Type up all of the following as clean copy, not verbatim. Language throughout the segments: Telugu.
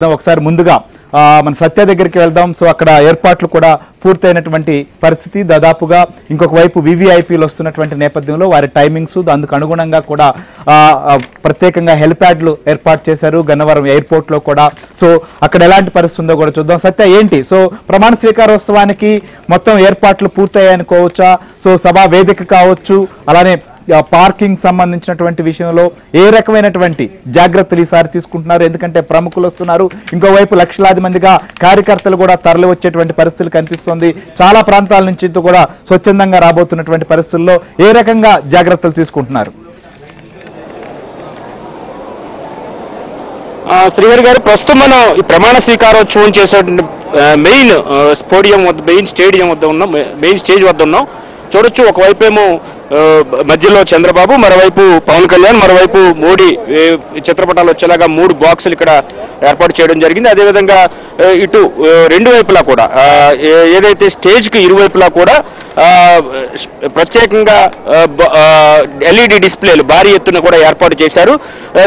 ఒకసారి ముందుగా మన సత్య దగ్గరికి వెళ్దాం. సో అక్కడ ఏర్పాట్లు కూడా పూర్తయినటువంటి పరిస్థితి. దాదాపుగా ఇంకొక వైపు వివిఐపీలు వస్తున్నటువంటి నేపథ్యంలో వారి టైమింగ్స్ అందుకు అనుగుణంగా కూడా ప్రత్యేకంగా హెలిప్యాడ్లు ఏర్పాటు చేశారు గన్నవరం ఎయిర్పోర్ట్ లో కూడా. సో అక్కడ ఎలాంటి పరిస్థితి ఉందో కూడా చూద్దాం. సత్య ఏంటి, సో ప్రమాణ స్వీకారోత్సవానికి మొత్తం ఏర్పాట్లు పూర్తయ్యాయనుకోవచ్చా? సో సభా వేదిక కావచ్చు, అలానే పార్కింగ్ సంబంధించినటువంటి విషయంలో ఏ రకమైనటువంటి జాగ్రత్తలు ఈసారి తీసుకుంటున్నారు? ఎందుకంటే ప్రముఖులు వస్తున్నారు, ఇంకోవైపు లక్షలాది మందిగా కార్యకర్తలు కూడా తరలి వచ్చేటువంటి పరిస్థితులు కనిపిస్తుంది. చాలా ప్రాంతాల నుంచి కూడా స్వచ్ఛందంగా రాబోతున్నటువంటి పరిస్థితుల్లో ఏ రకంగా జాగ్రత్తలు తీసుకుంటున్నారు? శ్రీహరి గారు, ప్రస్తుతం మనం ఈ ప్రమాణ స్వీకారోత్సవం చేసేటువంటి మెయిన్ పోడియం వద్ద, మెయిన్ స్టేడియం వద్ద ఉన్నాం, మెయిన్ స్టేజ్ వద్ద ఉన్నాం. చూడొచ్చు, ఒకవైపేమో మధ్యలో చంద్రబాబు, మరోవైపు పవన్ కళ్యాణ్, మరోవైపు మోడీ చిత్రపటాలు వచ్చేలాగా 3 బాక్సులు ఇక్కడ ఏర్పాటు చేయడం జరిగింది. అదేవిధంగా ఇటు రెండు వైపులా కూడా ఏదైతే స్టేజ్కి ఇరువైపులా కూడా ప్రత్యేకంగా ఎల్ఈడి డిస్ప్లేలు భారీ ఎత్తున కూడా ఏర్పాటు చేశారు.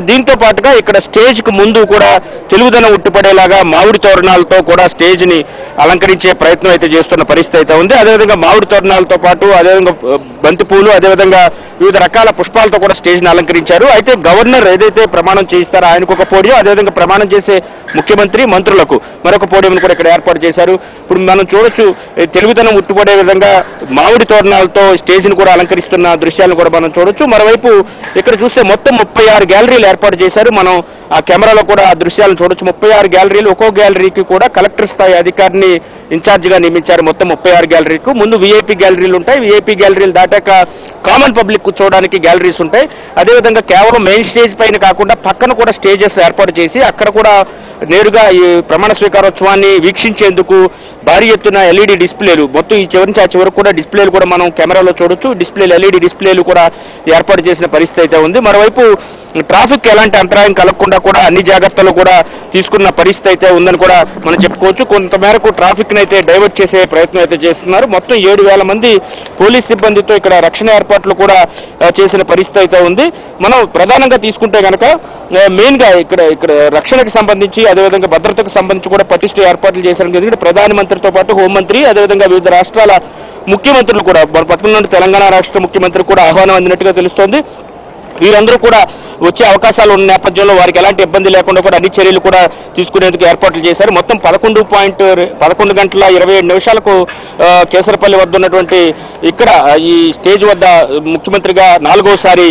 దీంతో పాటుగా ఇక్కడ స్టేజ్కి ముందు కూడా తెలుగుదనం ఉట్టిపడేలాగా మామిడి తోరణాలతో కూడా స్టేజ్ని అలంకరించే ప్రయత్నం అయితే చేస్తున్న పరిస్థితి అయితే ఉంది. అదేవిధంగా మామిడి తోరణాలతో పాటు అదేవిధంగా బంతిపూలు, అదేవిధంగా వివిధ రకాల పుష్పాలతో కూడా స్టేజ్ని అలంకరించారు. అయితే గవర్నర్ ఏదైతే ప్రమాణం చేయిస్తారో ఆయనకు ఒక పోడియం, అదేవిధంగా ప్రమాణం చేసే ముఖ్యమంత్రి, మంత్రులకు మరొక పోడియం కూడా ఇక్కడ ఏర్పాటు చేశారు. ఇప్పుడు మనం చూడొచ్చు, తెలుగుదనం ఉట్టిపడే విధంగా మామిడి తోరణాలతో స్టేజ్ని కూడా అలంకరిస్తున్న దృశ్యాలను కూడా మనం చూడొచ్చు. మరోవైపు ఇక్కడ చూస్తే మొత్తం 36 గ్యాలరీలు ఏర్పాటు చేశారు. మనం ఆ కెమెరాలో కూడా ఆ దృశ్యాలను చూడొచ్చు. 36 గ్యాలరీలు, ఒక్కో గ్యాలరీకి కూడా కలెక్టర్ స్థాయి అధికారిని ఇన్ఛార్జిగా నియమించారు. మొత్తం 36 గ్యాలరీకు ముందు విఐపీ గ్యాలరీలు ఉంటాయి. విఐపీ గ్యాలరీలు దాటాక కామన్ పబ్లిక్ కూర్చోవడానికి గ్యాలరీస్ ఉంటాయి. అదేవిధంగా కేవలం మెయిన్ స్టేజ్ పైన కాకుండా పక్కన కూడా స్టేజెస్ ఏర్పాటు చేసి అక్కడ కూడా నేరుగా ఈ ప్రమాణ స్వీకారోత్సవాన్ని వీక్షించేందుకు భారీ ఎత్తున ఎల్ఈడి డిస్ప్లేలు, మొత్తం ఈ చివరి నుంచి ఆ చివరకు కూడా డిస్ప్లేలు కూడా మనం కెమెరాలో చూడొచ్చు. డిస్ప్లేలు, ఎల్ఈడి డిస్ప్లేలు కూడా ఏర్పాటు చేసిన పరిస్థితి అయితే ఉంది. మరోవైపు ట్రాఫిక్ ఎలాంటి అంతరాయం కలగకుండా కూడా అన్ని జాగ్రత్తలు కూడా తీసుకున్న పరిస్థితి అయితే ఉందని కూడా మనం చెప్పుకోవచ్చు. కొంతమేరకు ట్రాఫిక్ అయితే డైవర్ట్ చేసే ప్రయత్నం అయితే చేస్తున్నారు. మొత్తం 7,000 మంది పోలీస్ సిబ్బందితో ఇక్కడ రక్షణ ఏర్పాట్లు కూడా చేసిన పరిస్థితి అయితే ఉంది. మనం ప్రధానంగా తీసుకుంటే కనుక మెయిన్ గా ఇక్కడ రక్షణకు సంబంధించి, అదేవిధంగా భద్రతకు సంబంధించి కూడా పటిష్ట ఏర్పాట్లు చేశారు. ఎందుకంటే ప్రధానమంత్రితో పాటు హోంమంత్రి, అదేవిధంగా వివిధ రాష్ట్రాల ముఖ్యమంత్రులు కూడా, పక్కన నుండి తెలంగాణ రాష్ట్ర ముఖ్యమంత్రి కూడా ఆహ్వానం అందినట్టుగా తెలుస్తోంది. వీరందరూ కూడా వచ్చే అవకాశాలు ఉన్న నేపథ్యంలో వారికి ఎలాంటి ఇబ్బంది లేకుండా కూడా అన్ని చర్యలు కూడా తీసుకునేందుకు ఏర్పాట్లు చేశారు. మొత్తం 11 గంటల 27 నిమిషాలకు కేసరపల్లి వద్ద ఉన్నటువంటి ఇక్కడ ఈ స్టేజ్ వద్ద ముఖ్యమంత్రిగా 4వసారి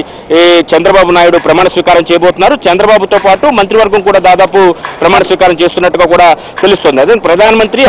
చంద్రబాబు నాయుడు ప్రమాణ స్వీకారం చేయబోతున్నారు. చంద్రబాబుతో పాటు మంత్రివర్గం కూడా దాదాపు ప్రమాణ స్వీకారం చేస్తున్నట్టుగా కూడా తెలుస్తుంది. అదే ప్రధానమంత్రి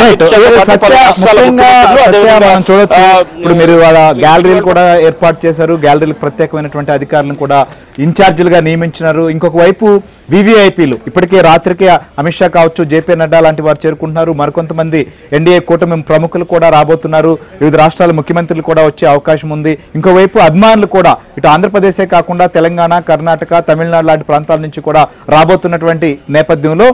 ఇప్పుడు మీరు గ్యాలరీలు కూడా ఏర్పాటు చేశారు, గ్యాలరీలకు ప్రత్యేకమైనటువంటి అధికారులను కూడా ఇన్ఛార్జీలుగా నియమించినారు. ఇంకొక వైపు వివిఐపీలు ఇప్పటికే రాత్రికి అమిత్ షా కావచ్చు, జేపీ నడ్డా లాంటి వారు చేరుకుంటున్నారు. మరికొంతమంది ఎన్డీఏ కూటమి ప్రముఖులు కూడా రాబోతున్నారు. వివిధ రాష్ట్రాల ముఖ్యమంత్రులు కూడా వచ్చే అవకాశం ఉంది. ఇంకోవైపు అభిమానులు కూడా ఇటు ఆంధ్రప్రదేశే కాకుండా తెలంగాణ, కర్ణాటక, తమిళనాడు లాంటి ప్రాంతాల నుంచి కూడా రాబోతున్నటువంటి నేపథ్యంలో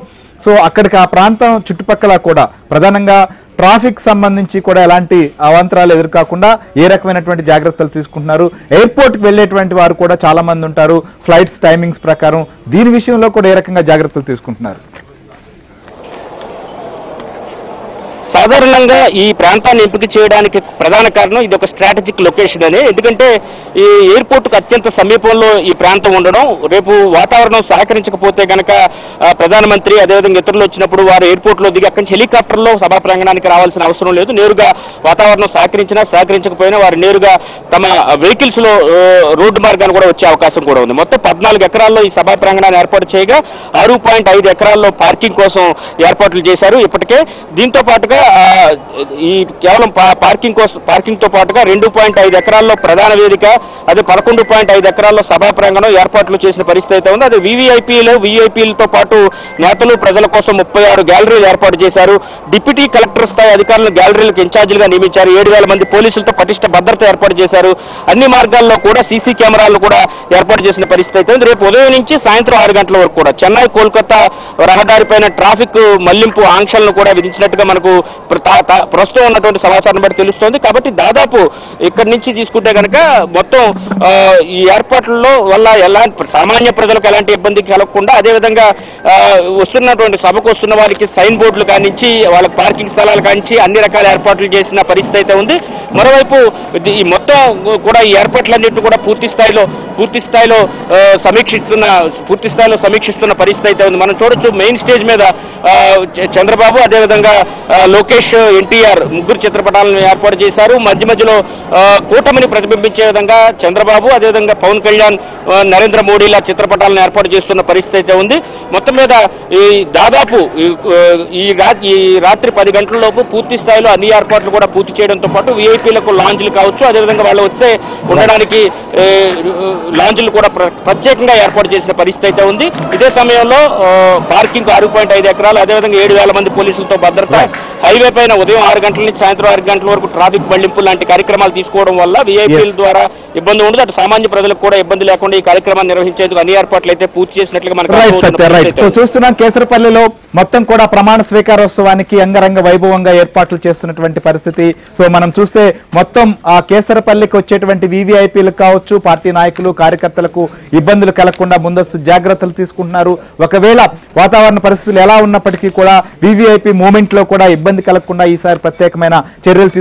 సో అక్కడికి ఆ ప్రాంతం చుట్టుపక్కల కూడా ప్రధానంగా ట్రాఫిక్ సంబంధించి కూడా ఎలాంటి అవాంతరాలు ఎదురుకాకుండా ఏ రకమైనటువంటి జాగ్రత్తలు తీసుకుంటున్నారు? ఎయిర్పోర్ట్కి వెళ్ళేటువంటి వారు కూడా చాలా మంది ఉంటారు, ఫ్లైట్స్ టైమింగ్స్ ప్రకారం దీని విషయంలో కూడా ఏ రకంగా జాగ్రత్తలు తీసుకుంటున్నారు? సాధారణంగా ఈ ప్రాంతాన్ని ఎంపిక చేయడానికి ప్రధాన కారణం ఇది ఒక స్ట్రాటజిక్ లొకేషన్ అని. ఎందుకంటే ఈ ఎయిర్పోర్ట్కు అత్యంత సమీపంలో ఈ ప్రాంతం ఉండడం, రేపు వాతావరణం సహకరించకపోతే కనుక ప్రధానమంత్రి అదేవిధంగా ఇతరులు వచ్చినప్పుడు వారు ఎయిర్పోర్ట్లో దిగి అక్కడి నుంచి హెలికాప్టర్లో సభా ప్రాంగణానికి రావాల్సిన అవసరం లేదు. నేరుగా వాతావరణం సహకరించకపోయినా వారు నేరుగా తమ వెహికల్స్ లో రోడ్డు మార్గాన్ని కూడా వచ్చే అవకాశం కూడా ఉంది. మొత్తం 14 ఎకరాల్లో ఈ సభా ప్రాంగణాన్ని ఏర్పాటు చేయగా 6.5 ఎకరాల్లో పార్కింగ్ కోసం ఏర్పాట్లు చేశారు ఇప్పటికే. దీంతో పాటుగా ఈ కేవలం పార్కింగ్ తో పాటుగా 2.5 ఎకరాల్లో ప్రధాన వేదిక, అదే 11.5 ఎకరాల్లో సభా ప్రాంగణం ఏర్పాట్లు చేసిన పరిస్థితి అయితే ఉంది. అదే విఐపీలతో పాటు నేతలు, ప్రజల కోసం 36 గ్యాలరీలు ఏర్పాటు చేశారు. డిప్యూటీ కలెక్టర్ స్థాయి అధికారులను గ్యాలరీలకు ఇన్ఛార్జీలుగా నియమించారు. 7,000 మంది పోలీసులతో పటిష్ట భద్రత ఏర్పాటు చేశారు. అన్ని మార్గాల్లో కూడా సీసీ కెమెరాలు కూడా ఏర్పాటు చేసిన పరిస్థితి అయితే ఉంది. రేపు ఉదయం నుంచి సాయంత్రం 6 గంటల వరకు కూడా చెన్నై కోల్కతా రహదారిపైన ట్రాఫిక్ మళ్లింపు ఆంక్షలను కూడా విధించినట్టుగా మనకు ప్రస్తుతం ఉన్నటువంటి సమాచారం బట్టి తెలుస్తోంది. ఉంది. కాబట్టి దాదాపు ఇక్కడి నుంచి తీసుకుంటే కనుక మొత్తం ఈ ఏర్పాట్లలో వల్ల ఎలాంటి సామాన్య ప్రజలకు ఎలాంటి ఇబ్బంది కలగకుండా, అదేవిధంగా వస్తున్నటువంటి సభకు వస్తున్న వారికి సైన్ బోర్డులు కానించి వాళ్ళకి పార్కింగ్ స్థలాలు కానించి అన్ని రకాల ఏర్పాట్లు చేసిన పరిస్థితి అయితే ఉంది. మరోవైపు ఈ మొత్తం కూడా ఈ ఏర్పాట్లన్నింటినీ కూడా పూర్తి స్థాయిలో సమీక్షిస్తున్న పరిస్థితి అయితే ఉంది. మనం చూడొచ్చు మెయిన్ స్టేజ్ మీద చంద్రబాబు, అదేవిధంగా లోకేష్, ఎన్టీఆర్ ముగ్గురు చిత్రపటాలను ఏర్పాటు చేశారు. మధ్యలో కూటమిని ప్రతిబింబించే విధంగా చంద్రబాబు, అదేవిధంగా పవన్ కళ్యాణ్, నరేంద్ర మోడీల చిత్రపటాలను ఏర్పాటు చేస్తున్న పరిస్థితి అయితే ఉంది. మొత్తం మీద ఈ దాదాపు ఈ రాత్రి 10 గంటలలోపు పూర్తి స్థాయిలో అన్ని ఏర్పాట్లు కూడా పూర్తి చేయడంతో పాటు వీఐపీలకు లాంజ్లు కావచ్చు, అదేవిధంగా వాళ్ళు వస్తే ఉండడానికి లాంజ్లు కూడా ప్రత్యేకంగా ఏర్పాటు చేసిన పరిస్థితి అయితే ఉంది. ఇదే సమయంలో పార్కింగ్ 6.5 ఎకరాలు, అదేవిధంగా 7,000 మంది పోలీసులతో భద్రత, హైవే పైన ఉదయం 6 గంటల నుంచి సాయంత్రం 6 గంటల వరకు ట్రాఫిక్ మళ్లింపు లాంటి కార్యక్రమాలు తీసుకోవడం వల్ల వీఐపీల ద్వారా ఇబ్బంది ఉండదు, అటు సామాన్య ప్రజలకు కూడా ఇబ్బంది లేకుండా ఈ కార్యక్రమాన్ని నిర్వహించేందుకు అన్ని ఏర్పాట్లు అయితే పూర్తి చేసినట్లుగా మనకు చూస్తున్నాం. కేసరపల్లిలో మొత్తం కూడా ప్రమాణ స్వీకారోత్సవానికి అంగరంగ వైభవంగా ఏర్పాట్లు చేస్తున్నటువంటి పరిస్థితి. సో మనం చూస్తే మొత్తం ఆ కేసరపల్లికి వచ్చేటువంటి వీవీఐపీలకు కావచ్చు, పార్టీ నాయకులు, కార్యకర్తలకు ఇబ్బందులు కలగకుండా ముందస్తు జాగ్రత్తలు తీసుకుంటున్నారు. ఒకవేళ వాతావరణ పరిస్థితులు ఎలా ఉన్నప్పటికీ కూడా వీవీఐపీ మూవ్మెంట్ లో కూడా ఇబ్బంది కలగకుండా ఈసారి ప్రత్యేకమైన చర్యలు